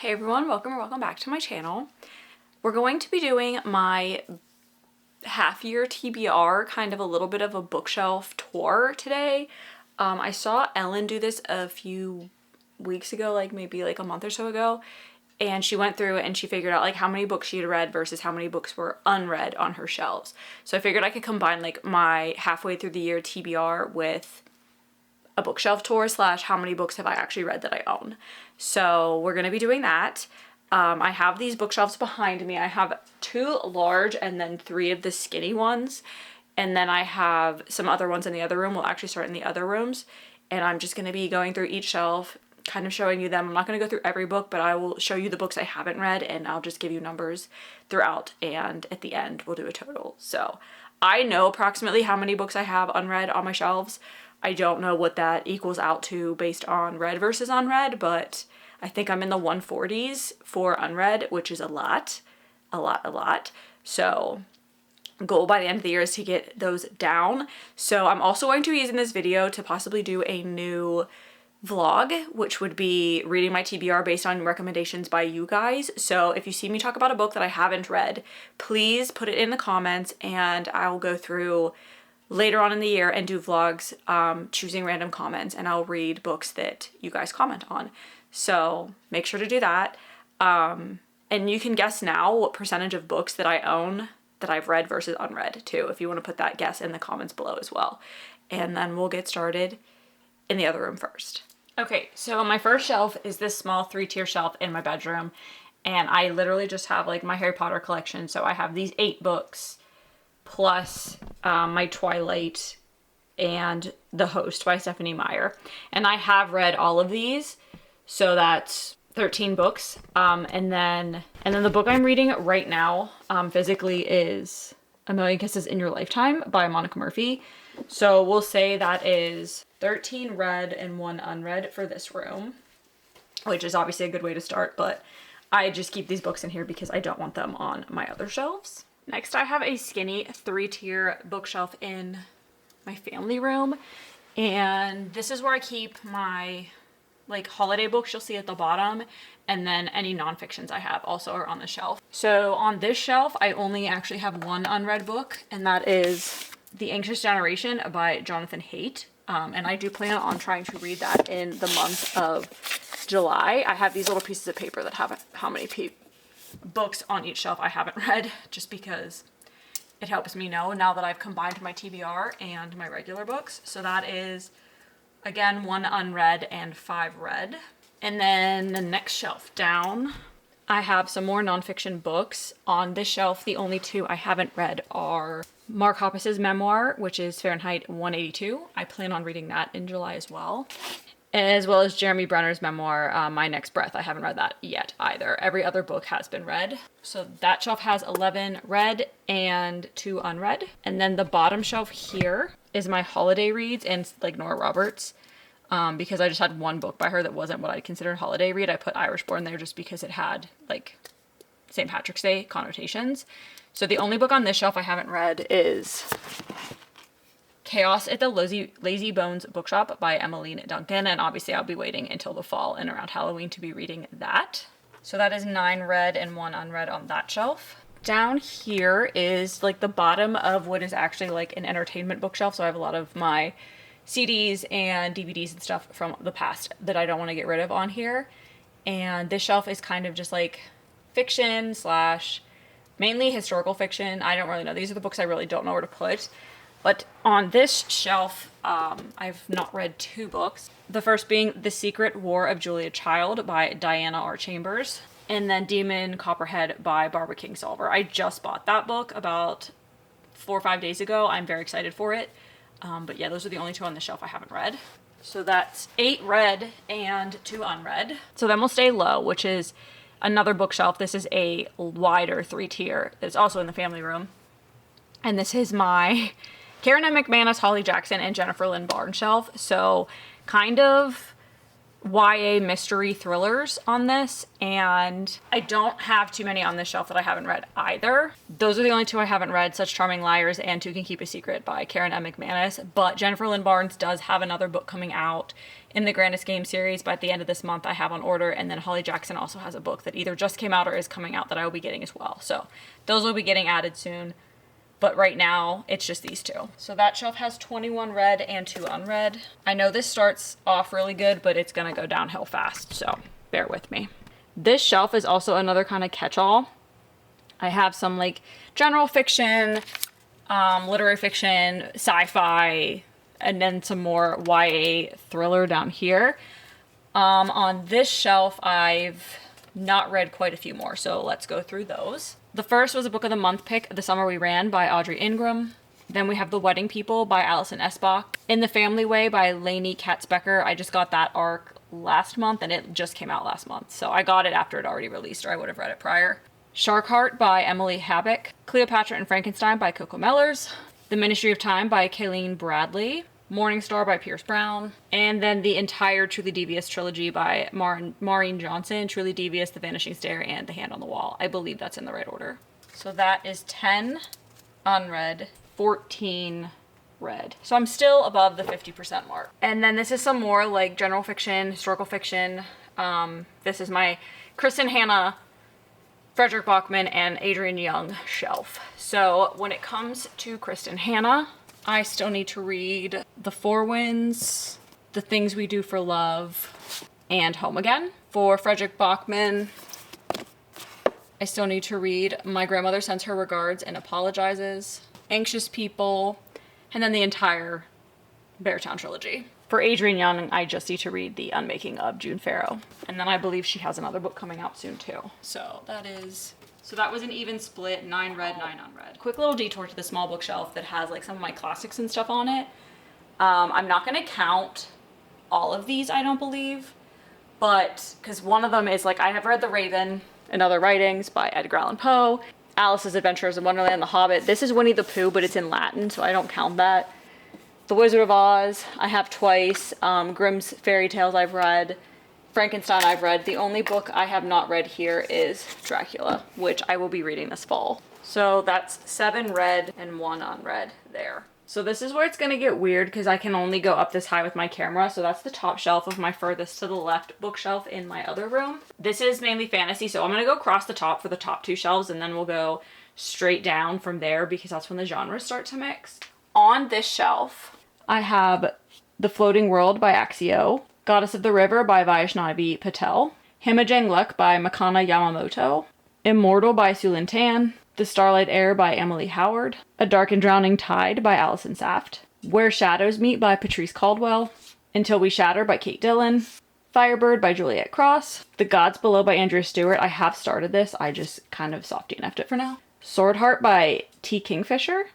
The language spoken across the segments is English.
Hey everyone, welcome back to my channel. We're going to be doing my half-year TBR, kind of a little bit of a bookshelf tour today. I saw Ellen do this a few weeks ago, maybe a month or so ago, and she went through and she figured out how many books she had read versus how many books were unread on her shelves. So I figured I could combine my halfway through the year TBR with a bookshelf tour / how many books have I actually read that I own. So we're going to be doing that. I have these bookshelves behind me. I have 2 large and then 3 of the skinny ones. And then I have some other ones in the other room. We'll actually start in the other rooms. And I'm just going to be going through each shelf, kind of showing you them. I'm not going to go through every book, but I will show you the books I haven't read and I'll just give you numbers throughout. And at the end, we'll do a total. So I know approximately how many books I have unread on my shelves. I don't know what that equals out to based on read versus unread, but I think I'm in the 140s for unread, which is a lot. So goal by the end of the year is to get those down. So I'm also going to be using this video to possibly do a new vlog, which would be reading my TBR based on recommendations by you guys. So if you see me talk about a book that I haven't read, please put it in the comments and I'll go through later on in the year and do vlogs choosing random comments, and I'll read books that you guys comment on. So make sure to do that. And you can guess now what percentage of books that I own that I've read versus unread too, if you want to put that guess in the comments below as well. And then we'll get started in the other room first. Okay, so my first shelf is this small 3-tier shelf in my bedroom, and I literally just have my Harry Potter collection. So I have these 8 books plus my Twilight and The Host by Stephanie Meyer. And I have read all of these, so that's 13 books. And then the book I'm reading right now physically is A Million Kisses in Your Lifetime by Monica Murphy. So we'll say that is 13 read and 1 unread for this room, which is obviously a good way to start, but I just keep these books in here because I don't want them on my other shelves. Next, I have a skinny 3-tier bookshelf in my family room, and this is where I keep my holiday books you'll see at the bottom, and then any nonfictions I have also are on the shelf. So on this shelf, I only actually have 1 unread book, and that is The Anxious Generation by Jonathan Haidt, and I do plan on trying to read that in the month of July. I have these little pieces of paper that have how many books on each shelf I haven't read, just because it helps me know now that I've combined my TBR and my regular books. So that is, again, 1 unread and 5 read. And then the next shelf down, I have some more nonfiction books. On this shelf, the only 2 I haven't read are Mark Hoppus's memoir, which is Fahrenheit 182. I plan on reading that in July as well as Jeremy Brenner's memoir, My Next Breath. I haven't read that yet either. Every other book has been read. So that shelf has 11 read and 2 unread. And then the bottom shelf here is my holiday reads and Nora Roberts. Because I just had 1 book by her that wasn't what I'd consider a holiday read. I put Irish Born there just because it had St. Patrick's Day connotations. So the only book on this shelf I haven't read is Chaos at the Lazy Bones Bookshop by Emmeline Duncan, and obviously I'll be waiting until the fall and around Halloween to be reading that. So that is 9 read and 1 unread on that shelf. Down here is the bottom of what is actually an entertainment bookshelf, so I have a lot of my CDs and DVDs and stuff from the past that I don't want to get rid of on here. And this shelf is kind of just fiction / mainly historical fiction. I don't really know. These are the books I really don't know where to put. But on this shelf, I've not read 2 books. The first being The Secret War of Julia Child by Diana R. Chambers, and then Demon Copperhead by Barbara Kingsolver. I just bought that book about 4 or 5 days ago. I'm very excited for it. But yeah, those are the only 2 on the shelf I haven't read. So that's 8 read and 2 unread. So then we'll stay low, which is another bookshelf. This is a wider 3-tier. It's also in the family room. And this is my Karen M. McManus, Holly Jackson, and Jennifer Lynn Barnes shelf. So kind of YA mystery thrillers on this, and I don't have too many on this shelf that I haven't read either. Those are the only two I haven't read, Such Charming Liars and Two Can Keep a Secret by Karen M. McManus, but Jennifer Lynn Barnes does have another book coming out in the Grandest Game series by the end of this month. I have on order, and then Holly Jackson also has a book that either just came out or is coming out that I will be getting as well. So those will be getting added soon. But right now, it's just these two. So that shelf has 21 read and 2 unread. I know this starts off really good, but it's gonna go downhill fast, so bear with me. This shelf is also another kind of catch-all. I have some like general fiction, literary fiction, sci-fi, and then some more YA thriller down here. On this shelf, I've not read quite a few more, so let's go through those. The first was a book of the month pick, The Summer We Ran by Audrey Ingram. Then we have The Wedding People by Alison Esbach. In the Family Way by Lainey Katzbecker. I just got that arc last month and it just came out last month. So I got it after it already released, or I would have read it prior. Sharkheart by Emily Habak. Cleopatra and Frankenstein by Coco Mellors. The Ministry of Time by Kayleen Bradley. Morningstar by Pierce Brown. And then the entire Truly Devious trilogy by Maureen Johnson. Truly Devious, The Vanishing Stair, and The Hand on the Wall. I believe that's in the right order. So that is 10 unread, 14 read. So I'm still above the 50% mark. And then this is some more like general fiction, historical fiction. This is my Kristen Hanna, Frederick Bachman, and Adrienne Young shelf. So when it comes to Kristen Hanna, I still need to read The Four Winds, The Things We Do for Love, and Home Again. For Frederick Bachman, I still need to read My Grandmother Sends Her Regards and Apologizes, Anxious People, and then the entire Beartown trilogy. For Adrienne Young, I just need to read The Unmaking of June Farrow. And then I believe she has another book coming out soon too. So that was an even split, 9 read, 9 unread. Quick little detour to the small bookshelf that has like some of my classics and stuff on it. I'm not gonna count all of these, I don't believe, but because one of them is like, I have read The Raven and Other Writings by Edgar Allan Poe, Alice's Adventures in Wonderland, The Hobbit. This is Winnie the Pooh, but it's in Latin, so I don't count that. The Wizard of Oz, I have twice. Grimm's Fairy Tales I've read. Frankenstein I've read. The only book I have not read here is Dracula, which I will be reading this fall. So that's 7 read and 1 unread there. So this is where it's gonna get weird because I can only go up this high with my camera. So that's the top shelf of my furthest to the left bookshelf in my other room. This is mainly fantasy, so I'm gonna go across the top for the top 2 shelves and then we'll go straight down from there because that's when the genres start to mix. On this shelf, I have The Floating World by Axio, Goddess of the River by Vaishnavi Patel, Himajang Luck by Makana Yamamoto, Immortal by Sulin Tan, The Starlight Air by Emily Howard, A Dark and Drowning Tide by Allison Saft, Where Shadows Meet by Patrice Caldwell, Until We Shatter by Kate Dillon, Firebird by Juliet Cross, The Gods Below by Andrea Stewart. I have started this, I just kind of soft DNF'd it for now. Swordheart by T. Kingfisher,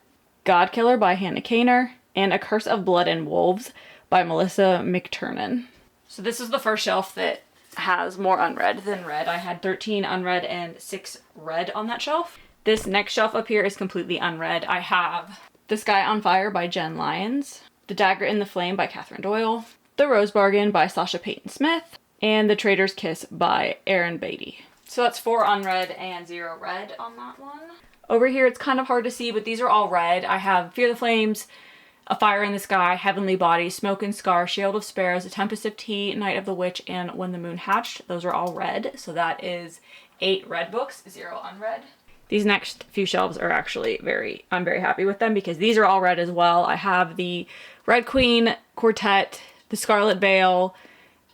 Godkiller by Hannah Kaner, and A Curse of Blood and Wolves by Melissa McTurnan. So this is the first shelf that has more unread than read. I had 13 unread and 6 read on that shelf. This next shelf up here is completely unread. I have The Sky on Fire by Jen Lyons, The Dagger in the Flame by Catherine Doyle, The Rose Bargain by Sasha Payton Smith, and The Traitor's Kiss by Erin Beatty. So that's 4 unread and 0 read on that one. Over here it's kind of hard to see, but these are all read. I have Fear the Flames, A Fire in the Sky, Heavenly Body, Smoke and Scar, Shield of Sparrows, A Tempest of Tea, Night of the Witch, and When the Moon Hatched. Those are all read, so that is 8 read books, 0 unread. These next few shelves are actually I'm very happy with them because these are all read as well. I have the Red Queen Quartet, The Scarlet Veil,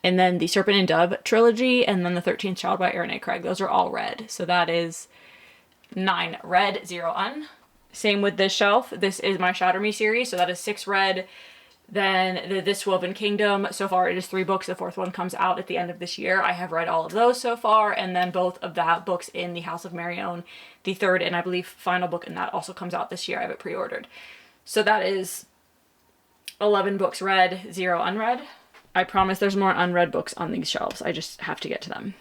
and then the Serpent and Dove trilogy, and then the 13th Child by Erin A. Craig. Those are all read, so that is 9 read, 0 un. Same with this shelf. This is my Shatter Me series, so that is 6 read. Then the This Woven Kingdom, so far it is 3 books. The 4th one comes out at the end of this year. I have read all of those so far, and then both of the books in the House of Marion, the 3rd and I believe final book in that also comes out this year. I have it pre-ordered. So that is 11 books read, 0 unread. I promise there's more unread books on these shelves. I just have to get to them.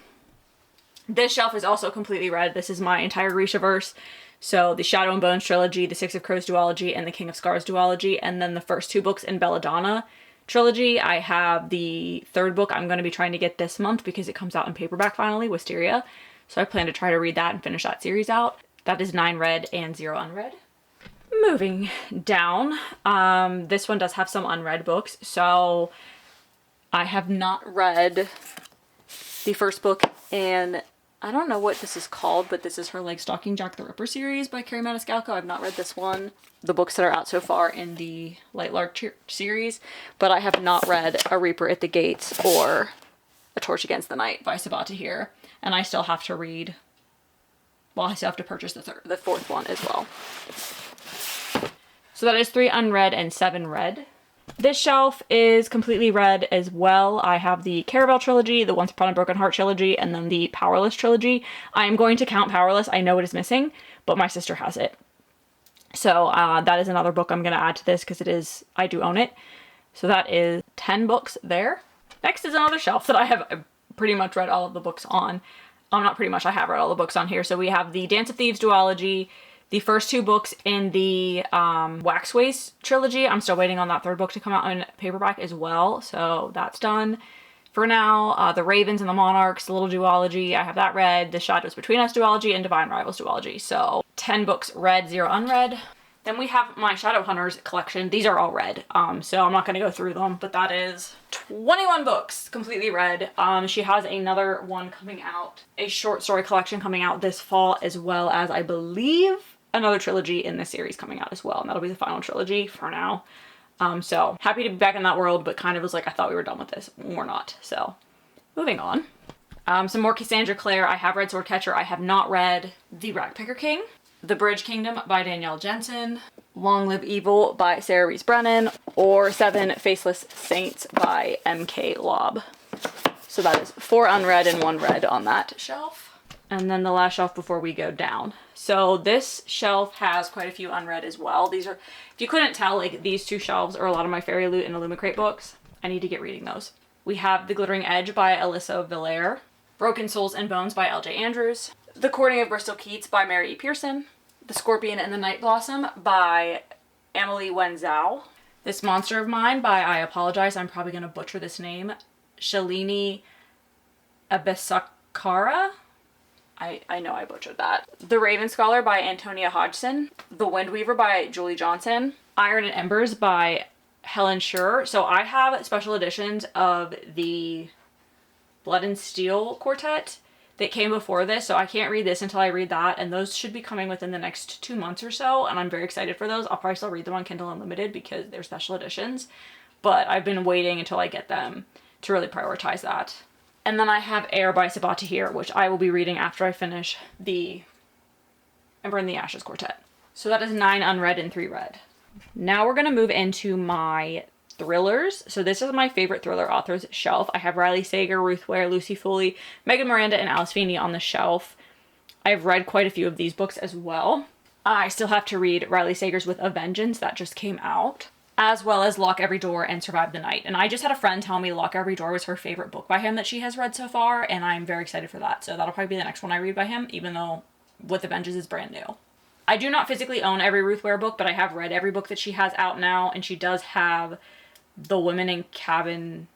This shelf is also completely read. This is my entire Grishaverse. So the Shadow and Bones trilogy, the Six of Crows duology, and the King of Scars duology, and then the first 2 books in Belladonna trilogy. I have the third book I'm going to be trying to get this month because it comes out in paperback finally, Wisteria. So I plan to try to read that and finish that series out. That is 9 read and 0 unread. Moving down, this one does have some unread books. So I have not read the first book in, I don't know what this is called, but this is her like Stalking Jack the Ripper series by Carrie Maniscalco. I've not read this one. The books that are out so far in the Light Lark series, but I have not read A Reaper at the Gates or A Torch Against the Night by Sabaa Tahir. And I still have to read, well, I still have to purchase the fourth one as well. So that is 3 unread and 7 read. This shelf is completely read as well. I have the Caraval trilogy, the Once Upon a Broken Heart trilogy, and then the Powerless trilogy. I am going to count Powerless. I know it is missing, but my sister has it. So that is another book I'm going to add to this because it is, I do own it. So that is 10 books there. Next is another shelf that I have pretty much read all of the books on. Not pretty much, I have read all the books on here. So we have the Dance of Thieves duology, the first 2 books in the Waxways trilogy. I'm still waiting on that third book to come out in paperback as well. So that's done for now. The Ravens and the Monarchs, the little duology, I have that read. The Shadows Between Us duology and Divine Rivals duology. So 10 books read, 0 unread. Then we have my Shadowhunters collection. These are all read, so I'm not going to go through them, but that is 21 books completely read. She has another one coming out, a short story collection coming out this fall, as well as, I believe, another trilogy in this series coming out as well, and that'll be the final trilogy for now. So happy to be back in that world, but kind of was like, I thought we were done with this. We're not, so moving on. Some more Cassandra Clare. I have read Swordcatcher. I have not read The Ragpicker King. The Bridge Kingdom by Danielle Jensen, Long Live Evil by Sarah Rees Brennan, or 7 Faceless Saints by M.K. Lobb. So that is 4 unread and 1 read on that shelf. And then the last shelf before we go down. So this shelf has quite a few unread as well. These are, if you couldn't tell, like these 2 shelves are a lot of my Fairy Loot and Illumicrate books. I need to get reading those. We have The Glittering Edge by Alyssa Villaire, Broken Souls and Bones by L.J. Andrews, The Courting of Bristol Keats by Mary E. Pearson, The Scorpion and the Night Blossom by Emily Wenzel, This Monster of Mine by, I apologize, I'm probably going to butcher this name, Shalini Abesakara. I know I butchered that. The Raven Scholar by Antonia Hodgson, The Windweaver by Julie Johnson, Iron and Embers by Helen Schur. So I have special editions of the Blood and Steel quartet that came before this, so I can't read this until I read that, and those should be coming within the next 2 months or so, and I'm very excited for those. I'll probably still read them on Kindle Unlimited because they're special editions, but I've been waiting until I get them to really prioritize that. And then I have Air by Sabaa Tahir, which I will be reading after I finish the Ember in the Ashes quartet. So that is 9 unread and 3 read. Now we're going to move into my thrillers. So this is my favorite thriller authors shelf. I have Riley Sager, Ruth Ware, Lucy Foley, Megan Miranda, and Alice Feeney on the shelf. I've read quite a few of these books as well. I still have to read Riley Sager's With a Vengeance, that just came out, as well as Lock Every Door and Survive the Night. And I just had a friend tell me Lock Every Door was her favorite book by him that she has read so far, and I'm very excited for that. So that'll probably be the next one I read by him, even though With a Vengeance is brand new. I do not physically own every Ruth Ware book, but I have read every book that she has out now, and she does have the Women in Cabin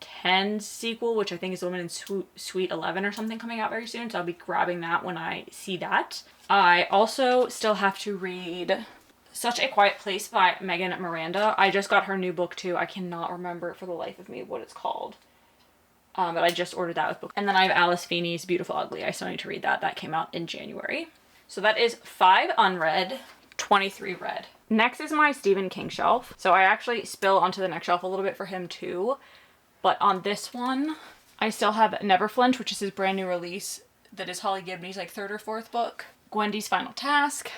10 sequel, which I think is the Women in Suite 11 or something, coming out very soon, so I'll be grabbing that when I see that. I also still have to read Such a Quiet Place by Megan Miranda. I just got her new book too. I cannot remember for the life of me what it's called. But I just ordered that with book. And then I have Alice Feeney's Beautiful Ugly. I still need to read that. That came out in January. So that is 5 unread, 23 read. Next is my Stephen King shelf. So I actually spill onto the next shelf a little bit for him too. But on this one, I still have Never Flinch, which is his brand new release. That is Holly Gibney's like 3rd or 4th book. Gwendy's Final Task.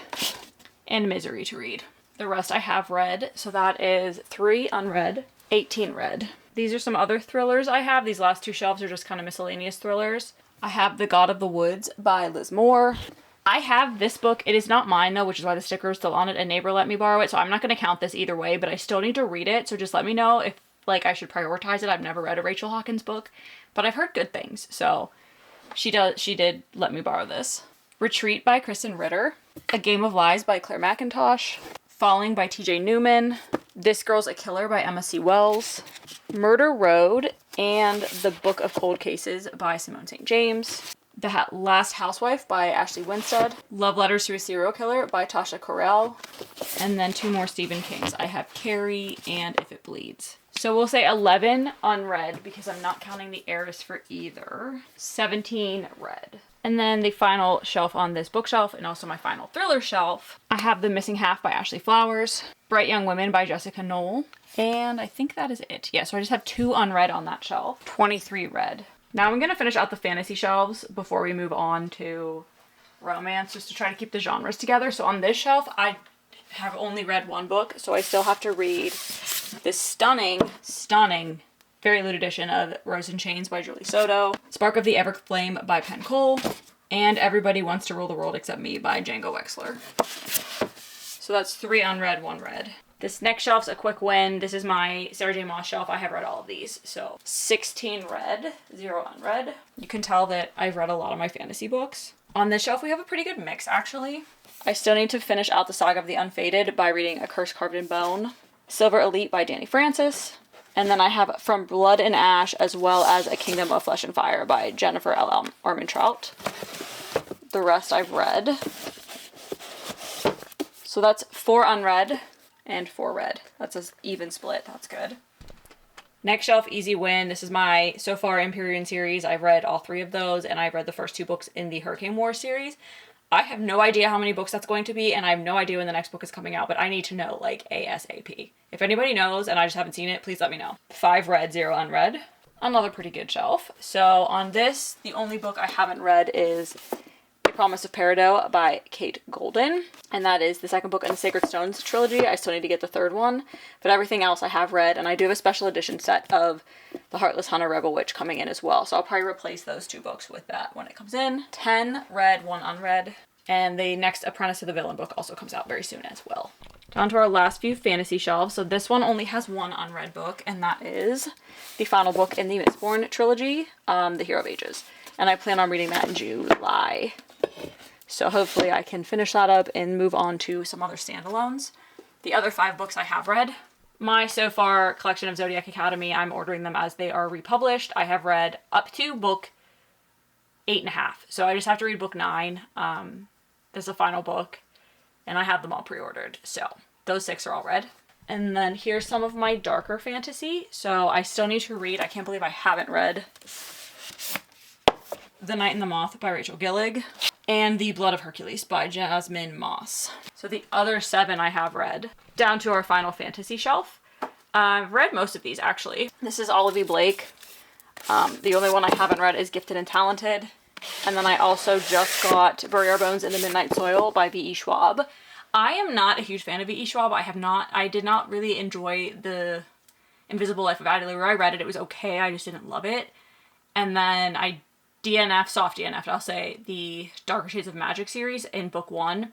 And Misery to read. The rest I have read. So that is 3 unread, 18 read. These are some other thrillers I have. These last 2 shelves are just kind of miscellaneous thrillers. I have The God of the Woods by Liz Moore. I have this book. It is not mine though, which is why the sticker is still on it. A neighbor let me borrow it, so I'm not going to count this either way, but I still need to read it, so just let me know if like I should prioritize it. I've never read a Rachel Hawkins book, but I've heard good things, so she did let me borrow this. Retreat by Kristen Ritter. A Game of Lies by Claire McIntosh. Falling by TJ Newman, This Girl's a Killer by Emma C. Wells, Murder Road, and The Book of Cold Cases by Simone St. James, The Last Housewife by Ashley Winstead, Love Letters to a Serial Killer by Tasha Correll, and then 2 more Stephen Kings. I have Carrie and If It Bleeds. So we'll say 11 unread because I'm not counting The Heiress for either. 17 read. And then the final shelf on this bookshelf, and also my final thriller shelf, I have The Missing Half by Ashley Flowers, Bright Young Women by Jessica Knoll, and I think that is it. Yeah, so I just have 2 unread on that shelf, 23 read. Now I'm going to finish out the fantasy shelves before we move on to romance, just to try to keep the genres together. So on this shelf, I have only read 1 book, so I still have to read this stunning Fairy Loot edition of Rose in Chains by Julie Soto, Spark of the Everflame by Penn Cole, and Everybody Wants to Rule the World Except Me by Django Wexler. So that's 3 unread, 1 read. This next shelf's a quick win. This is my Sarah J. Maas shelf. I have read all of these. So 16 read, 0 unread. You can tell that I've read a lot of my fantasy books. On this shelf, we have a pretty good mix, actually. I still need to finish out the Saga of the Unfated by reading A Curse Carved in Bone, Silver Elite by Danny Francis, and then I have From Blood and Ash, as well as A Kingdom of Flesh and Fire by Jennifer L. Armentrout. The rest I've read. So that's 4 unread and 4 read. That's an even split. That's good. Next shelf, easy win. This is my so far Empyrean series. I've read all 3 of those, and I've read the first 2 books in the Hurricane War series. I have no idea how many books that's going to be, and I have no idea when the next book is coming out, but I need to know, like, ASAP. If anybody knows and I just haven't seen it, please let me know. 5 read, 0 unread. Another pretty good shelf. So on this, the only book I haven't read is The Promise of Peridot by Kate Golden, and that is the second book in the Sacred Stones trilogy. I still need to get the 3rd one, but everything else I have read, and I do have a special edition set of The Heartless Hunter Rebel Witch coming in as well, so I'll probably replace those 2 books with that when it comes in. 10 read, 1 unread, and the next Apprentice of the Villain book also comes out very soon as well. Down to our last few fantasy shelves. So this one only has 1 unread book, and that is the final book in the Mistborn trilogy, The Hero of Ages. And I plan on reading that in July. So hopefully I can finish that up and move on to some other standalones. The other 5 books I have read. My so far collection of Zodiac Academy, I'm ordering them as they are republished. I have read up to book 8.5. So I just have to read book 9. This is the final book, and I have them all pre-ordered. So those 6 are all read. And then here's some of my darker fantasy. So I still need to read, I can't believe I haven't read The Night and the Moth by Rachel Gillig, and The Blood of Hercules by Jasmine Moss. So the other 7 I have read. Down to our final fantasy shelf. I've read most of these, actually. This is Olivia Blake. The only one I haven't read is Gifted and Talented. And then I also just got Bury Our Bones in the Midnight Soil by V.E. Schwab. I am not a huge fan of V.E. Schwab. I did not really enjoy The Invisible Life of Addie LaRue. I read it. It was okay. I just didn't love it. And then I soft DNF'd, I'll say, the Darker Shades of Magic series in book 1.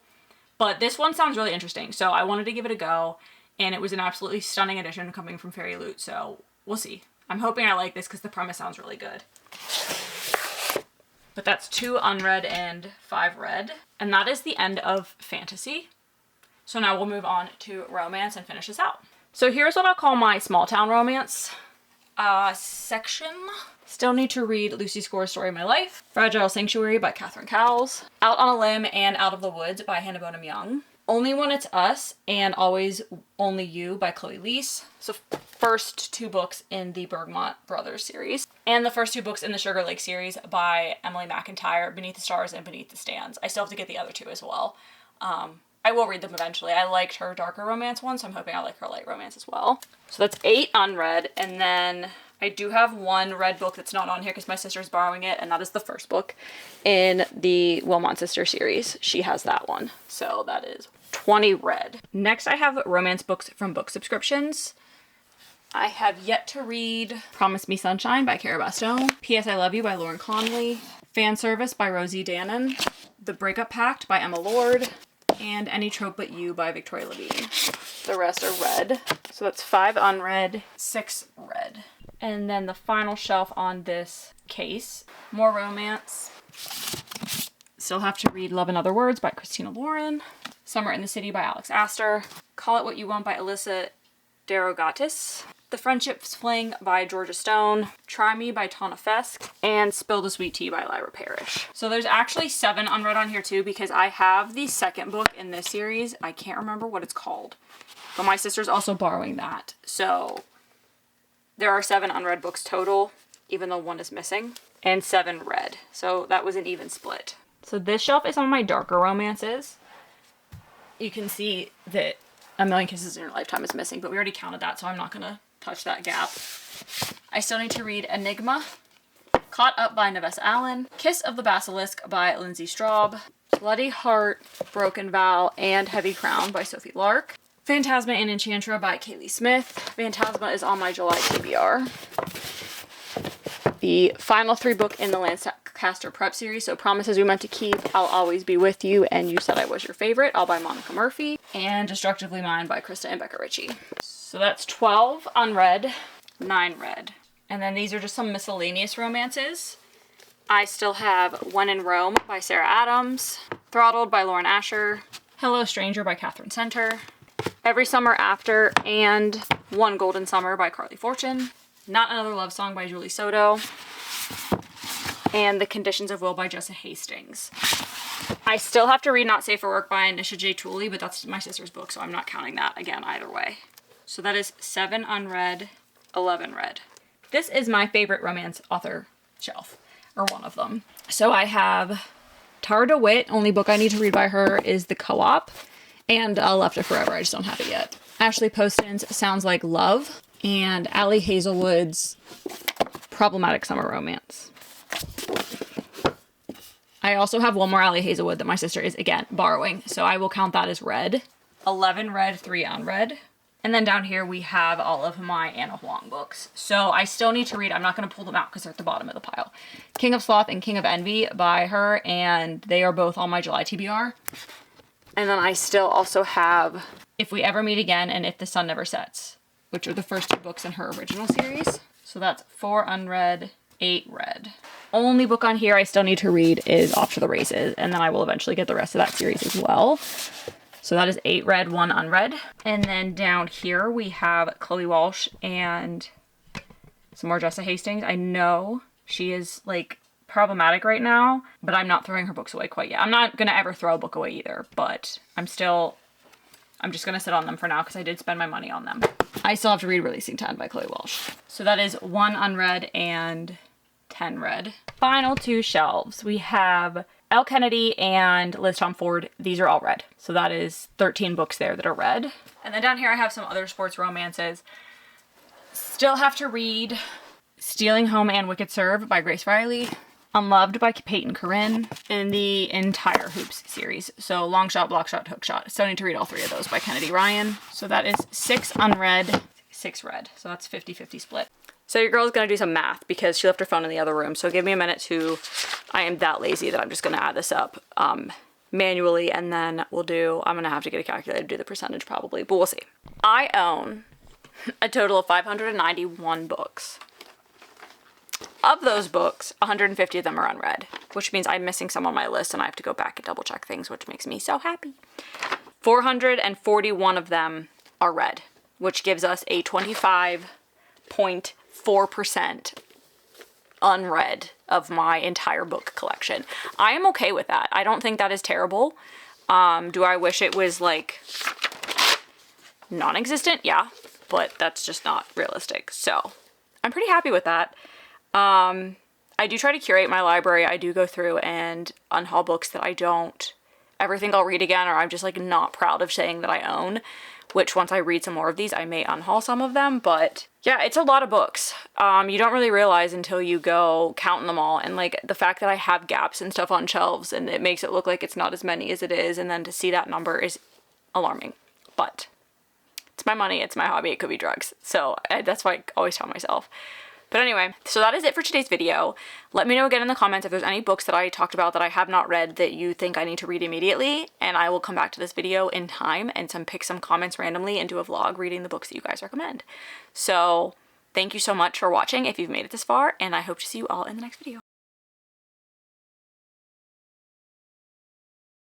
But this one sounds really interesting, so I wanted to give it a go. And it was an absolutely stunning edition coming from Fairy Loot, so we'll see. I'm hoping I like this because the premise sounds really good. But that's 2 unread and 5 read. And that is the end of fantasy. So now we'll move on to romance and finish this out. So here's what I'll call my small town romance section. Still need to read Lucy Score's Story of My Life, Fragile Sanctuary by Catherine Cowles, Out on a Limb and Out of the Woods by Hannah Bonham Young, Only When It's Us and Always Only You by Chloe Leese. So first 2 books in the Bergmont Brothers series. And the first 2 books in the Sugar Lake series by Emily McIntyre, Beneath the Stars and Beneath the Stands. I still have to get the other 2 as well. I will read them eventually. I liked her darker romance one, so I'm hoping I like her light romance as well. So that's 8 unread, and then I do have 1 read book that's not on here because my sister's borrowing it, and that is the first book in the Wilmot Sister series. She has that one. So that is 20 read. Next, I have romance books from book subscriptions. I have yet to read Promise Me Sunshine by Cara Bastone, P.S. I Love You by Lauren Conley, Fan Service by Rosie Dannon, The Breakup Pact by Emma Lord, and Any Trope But You by Victoria Levine. The rest are read. So that's 5 unread, 6 read. And then the final shelf on this case, more romance. Still have to read Love and Other Words by Christina Lauren, Summer in the City by Alex Astor, Call It What You Want by Alyssa Derogatis, The Friendship's Fling by Georgia Stone, Try Me by Tana Fesk, and Spill the Sweet Tea by Lyra Parrish. So there's actually 7 unread on here too, because I have the second book in this series. I can't remember what it's called, but my sister's also borrowing that. So there are 7 unread books total, even though 1 is missing, and 7 read. So that was an even split. So this shelf is some of my darker romances. You can see that A Million Kisses in Your Lifetime is missing, but we already counted that, so I'm not gonna touch that gap. I still need to read Enigma, Caught Up by Nevessa Allen, Kiss of the Basilisk by Lindsay Straub, Bloody Heart, Broken Vow, and Heavy Crown by Sophie Lark, Phantasma and Enchantra by Kaylee Smith. Phantasma is on my July TBR. The final 3 book in the Lancaster Prep series, so Promises We Meant to Keep, I'll Always Be With You, and You Said I Was Your Favorite, all by Monica Murphy, and Destructively Mine by Krista and Becca Ritchie. So that's 12 unread, 9 read. And then these are just some miscellaneous romances. I still have When in Rome by Sarah Adams, Throttled by Lauren Asher, Hello Stranger by Catherine Center, Every Summer After, and One Golden Summer by Carly Fortune, Not Another Love Song by Julie Soto, and The Conditions of Will by Jessa Hastings. I still have to read Not Safe for Work by Nisha J. Tooley, but that's my sister's book, so I'm not counting that again either way. So that is 7 unread, 11 read. This is my favorite romance author shelf, or one of them. So I have Tara DeWitt, only book I need to read by her is The Co-op, and Left It Forever, I just don't have it yet. Ashley Poston's Sounds Like Love, and Allie Hazelwood's Problematic Summer Romance. I also have one more Allie Hazelwood that my sister is, again, borrowing, so I will count that as read. 11 read, 3 unread. And then down here we have all of my Anna Huang books. So I still need to read, I'm not going to pull them out because they're at the bottom of the pile. King of Sloth and King of Envy by her, and they are both on my July TBR. And then I still also have If We Ever Meet Again and If the Sun Never Sets, which are the first 2 books in her original series. So that's 4 unread, 8 read. Only book on here I still need to read is Off to the Races, and then I will eventually get the rest of that series as well. So that is 8 read, 1 unread. And then down here we have Chloe Walsh and some more Jessa Hastings. I know she is like problematic right now, but I'm not throwing her books away quite yet. I'm not gonna ever throw a book away either, but I'm just gonna sit on them for now because I did spend my money on them. I still have to read Releasing 10 by Chloe Walsh. So that is 1 unread and 10 read. Final 2 shelves. We have Elle Kennedy and Liz Tom Ford. These are all read. So that is 13 books there that are read. And then down here I have some other sports romances. Still have to read Stealing Home and Wicked Serve by Grace Riley, Unloved by Peyton Corinne, and the entire Hoops series. So Long Shot, Block Shot, Hook Shot. Still need to read all 3 of those by Kennedy Ryan. So that is 6 unread, 6 read. So that's 50-50 split. So your girl's gonna do some math because she left her phone in the other room. So give me a minute I am that lazy that I'm just gonna add this up manually, and then I'm gonna have to get a calculator to do the percentage probably, but we'll see. I own a total of 591 books. Of those books, 150 of them are unread, which means I'm missing some on my list and I have to go back and double check things, which makes me so happy. 441 of them are read, which gives us a 25.4% unread of my entire book collection. I am okay with that. I don't think that is terrible. Do I wish it was like non-existent? Yeah, but that's just not realistic. So I'm pretty happy with that. I do try to curate my library. I do go through and unhaul books that I don't ever think I'll read again, or I'm just like not proud of saying that I own, which once I read some more of these, I may unhaul some of them. But yeah, it's a lot of books. You don't really realize until you go counting them all, and like the fact that I have gaps and stuff on shelves and it makes it look like it's not as many as it is, and then to see that number is alarming. But it's my money, it's my hobby, it could be drugs. So that's what I always tell myself. But anyway, so that is it for today's video. Let me know again in the comments if there's any books that I talked about that I have not read that you think I need to read immediately, and I will come back to this video in time and pick some comments randomly and do a vlog reading the books that you guys recommend. So thank you so much for watching if you've made it this far, and I hope to see you all in the next video.